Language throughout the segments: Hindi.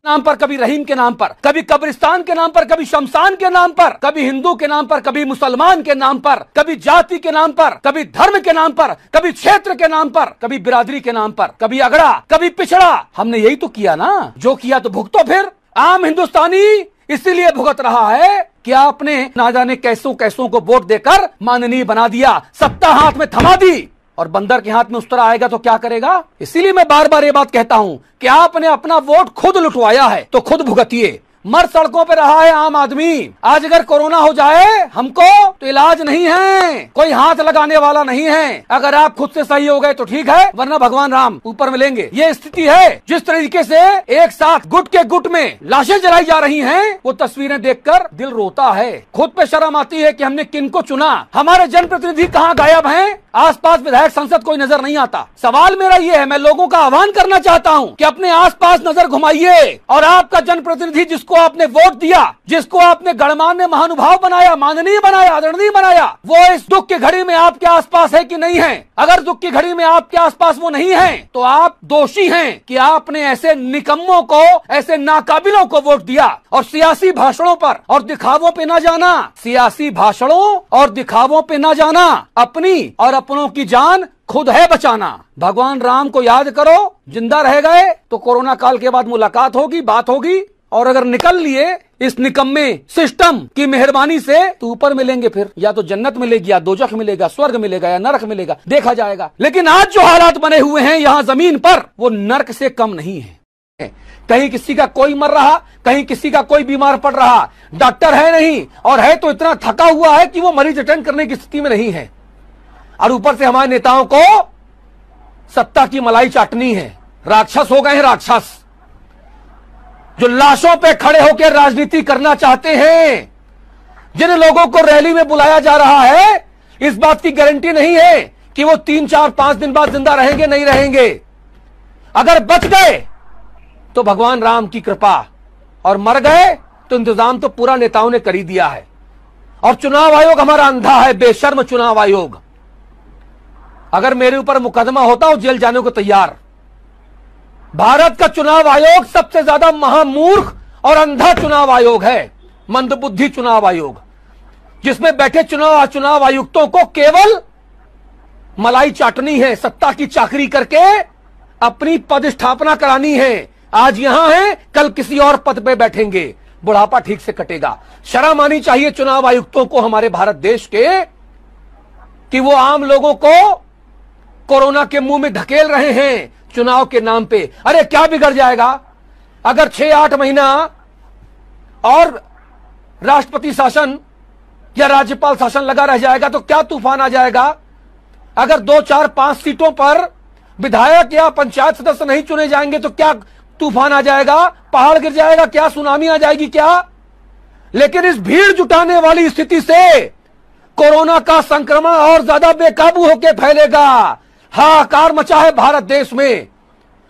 नाम पर, कभी रहीम के नाम पर, कभी कब्रिस्तान के नाम पर, कभी शमशान के नाम पर, कभी हिंदू के नाम पर, कभी मुसलमान के नाम पर, कभी जाति के नाम पर, कभी धर्म के नाम पर, कभी क्षेत्र के नाम पर, कभी बिरादरी के नाम पर, कभी अगड़ा, कभी पिछड़ा। हमने यही तो किया ना, जो किया तो भुगतो। फिर आम हिंदुस्तानी इसीलिए भुगत रहा है कि आपने ना जाने कैसों कैसों को वोट देकर माननीय बना दिया, सत्ता हाथ में थमा दी, और बंदर के हाथ में उस तरह आएगा तो क्या करेगा। इसीलिए मैं बार बार ये बात कहता हूं कि आपने अपना वोट खुद लुटवाया है तो खुद भुगतिए। मर सड़कों पे रहा है आम आदमी। आज अगर कोरोना हो जाए हमको तो इलाज नहीं है, कोई हाथ लगाने वाला नहीं है। अगर आप खुद से सही हो गए तो ठीक है, वरना भगवान राम ऊपर मिलेंगे। ये स्थिति है। जिस तरीके से एक साथ गुट के गुट में लाशें जलाई जा रही हैं, वो तस्वीरें देखकर दिल रोता है। खुद पे शर्म आती है कि हमने किनको चुना। हमारे जनप्रतिनिधि कहाँ गायब हैं? आसपास विधायक संसद कोई नजर नहीं आता। सवाल मेरा ये है, मैं लोगों का आह्वान करना चाहता हूँ कि अपने आसपास नजर घुमाइए और आपका जनप्रतिनिधि जिसको आपने वोट दिया, जिसको आपने गणमान्य महानुभाव बनाया, माननीय बनाया, आदरणीय बनाया, वो इस दुख की घड़ी में आपके आसपास है कि नहीं है? अगर दुख की घड़ी में आपके आसपास वो नहीं है तो आप दोषी हैं कि आपने ऐसे निकम्मों को, ऐसे नाकाबिलों को वोट दिया। और सियासी भाषणों पर और दिखावों पे ना जाना, सियासी भाषणों और दिखावों पे ना जाना, अपनी और अपनों की जान खुद है बचाना। भगवान राम को याद करो, जिंदा रह गए तो कोरोना काल के बाद मुलाकात होगी, बात होगी, और अगर निकल लिए इस निकम्मे सिस्टम की मेहरबानी से तो ऊपर मिलेंगे। फिर या तो जन्नत मिलेगी, या दोजख मिलेगा, स्वर्ग मिलेगा, या नरक मिलेगा, देखा जाएगा। लेकिन आज जो हालात बने हुए हैं यहाँ जमीन पर, वो नरक से कम नहीं है। कहीं किसी का कोई मर रहा, कहीं किसी का कोई बीमार पड़ रहा, डॉक्टर है नहीं, और है तो इतना थका हुआ है कि वो मरीज अटेंड करने की स्थिति में नहीं है। और ऊपर से हमारे नेताओं को सत्ता की मलाई चाटनी है। राक्षस हो गए हैं, राक्षस जो लाशों पे खड़े होकर राजनीति करना चाहते हैं। जिन लोगों को रैली में बुलाया जा रहा है, इस बात की गारंटी नहीं है कि वो 3, 4, 5 दिन बाद जिंदा रहेंगे, नहीं रहेंगे। अगर बच गए तो भगवान राम की कृपा, और मर गए तो इंतजाम तो पूरा नेताओं ने कर ही दिया है। और चुनाव आयोग हमारा अंधा है, बेशर्म चुनाव आयोग। अगर मेरे ऊपर मुकदमा होता हूं जेल जाने को तैयार। भारत का चुनाव आयोग सबसे ज्यादा महामूर्ख और अंधा चुनाव आयोग है, मंदबुद्धि चुनाव आयोग, जिसमें बैठे चुनाव आयुक्तों को केवल मलाई चाटनी है, सत्ता की चाकरी करके अपनी पदस्थापना करानी है। आज यहां है, कल किसी और पद पे बैठेंगे, बुढ़ापा ठीक से कटेगा। शर्म आनी चाहिए चुनाव आयुक्तों को हमारे भारत देश के कि वो आम लोगों को कोरोना के मुंह में धकेल रहे हैं चुनाव के नाम पे। अरे क्या बिगड़ जाएगा अगर 6-8 महीना और राष्ट्रपति शासन या राज्यपाल शासन लगा रह जाएगा तो क्या तूफान आ जाएगा। अगर 2, 4, 5 सीटों पर विधायक या पंचायत सदस्य नहीं चुने जाएंगे तो क्या तूफान आ जाएगा, पहाड़ गिर जाएगा क्या, सुनामी आ जाएगी क्या। लेकिन इस भीड़ जुटाने वाली स्थिति से कोरोना का संक्रमण और ज्यादा बेकाबू होकर फैलेगा। हाहाकार मचा है भारत देश में,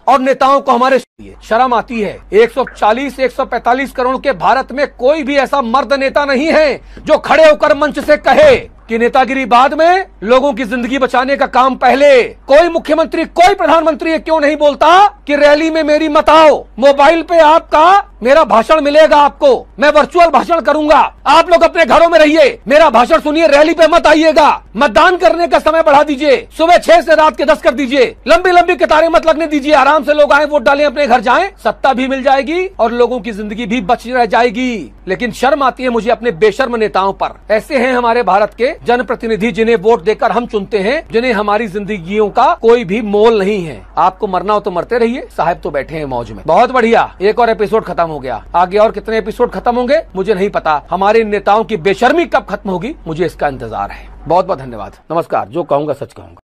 और नेताओं को हमारे शर्म आती है। 140-145 करोड़ के भारत में कोई भी ऐसा मर्द नेता नहीं है जो खड़े होकर मंच से कहे कि नेतागिरी बाद में, लोगों की जिंदगी बचाने का काम पहले। कोई मुख्यमंत्री, कोई प्रधानमंत्री ये क्यों नहीं बोलता कि रैली में मेरी मत आओ, मोबाइल पे आपका मेरा भाषण मिलेगा, आपको मैं वर्चुअल भाषण करूंगा, आप लोग अपने घरों में रहिए, मेरा भाषण सुनिए, रैली पे मत आइएगा। मतदान करने का समय बढ़ा दीजिए, सुबह 6 से रात के 10 कर दीजिए, लंबी लंबी कतारें मत लगने दीजिए, आराम से लोग आए, वोट डालें, अपने घर जाएं, सत्ता भी मिल जाएगी और लोगों की जिंदगी भी बच रह जाएगी। लेकिन शर्म आती है मुझे अपने बेशर्म नेताओं पर। ऐसे हैं हमारे भारत के जनप्रतिनिधि जिन्हें वोट देकर हम चुनते हैं, जिन्हें हमारी जिंदगियों का कोई भी मोल नहीं है। आपको मरना हो तो मरते रहिए, साहब तो बैठे हैं मौज में। बहुत बढ़िया, एक और एपिसोड खत्म हो गया। आगे और कितने एपिसोड खत्म होंगे मुझे नहीं पता। हमारे नेताओं की बेशर्मी कब खत्म होगी मुझे इसका इंतजार है। बहुत बहुत धन्यवाद, नमस्कार। जो कहूंगा सच कहूंगा।